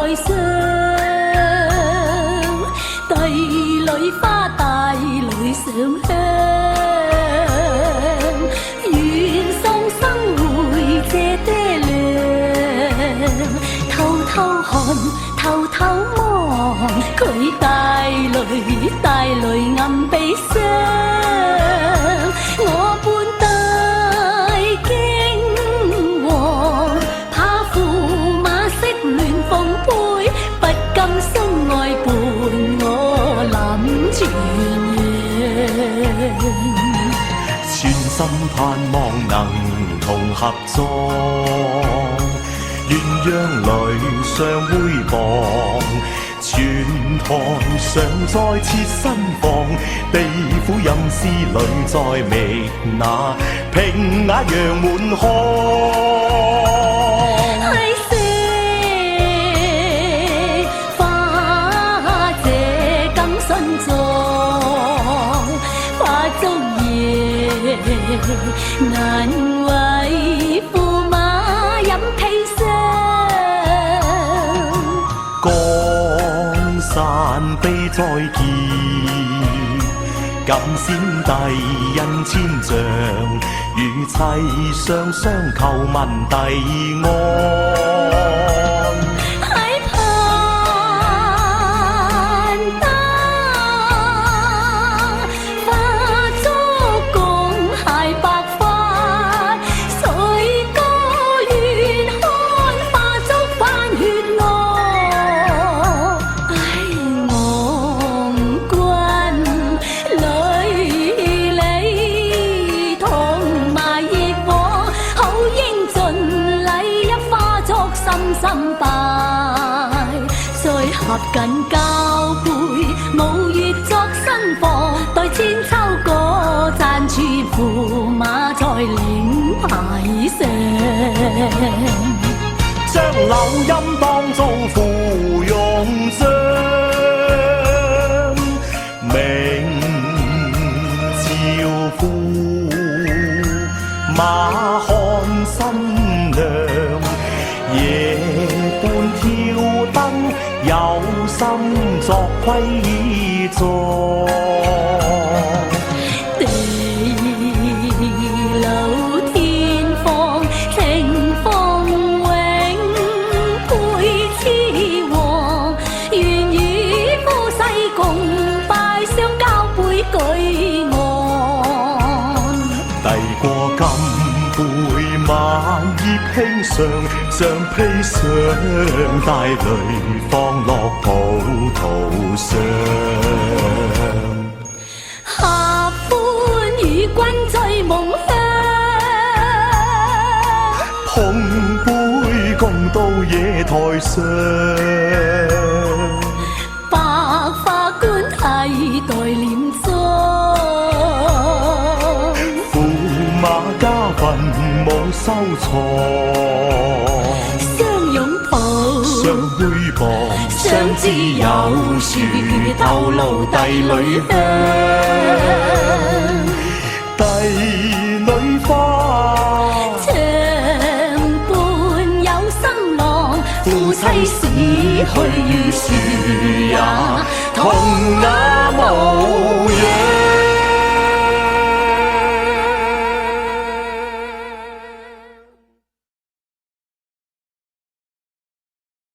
哀傷，帝女花帶淚上香，願送生回謝爹娘，偷偷看，偷偷望，佢帶淚暗悲傷，我半帶驚惶，怕駙馬色亂鳳杯，不甘心愛伴我臨泉陽，全心盼望能同合作，鴛鴦淚相會傍，全台上再設新房，地府陰司裏再覓那平雅楊門巷。花姐更新妝，花燭夜難為駙馬飲砒霜，江山悲再見，感先帝印千丈，與妻雙雙求問帝安。心拜，再合緊交配，無月作新房，待千秋果讚處，駙馬在領牌上，將柳陰當做芙蓉漿，明朝駙馬看新娘，夜半挑燈，有心作窺妝。地老天荒，情鳳永配雌黃，願與夫婿共拜相交杯舉案。遞過金杯晚葉輕上，像披上帶淚放落葡萄上。合歡與君醉夢鄉，碰杯共到野台上，白花冠替代殮妝，駙馬家墳墓收藏，相擁抱，相煨傍，相知有樹透露帝女香，帝女花長伴有新郎，夫妻死去與樹也同那模樣。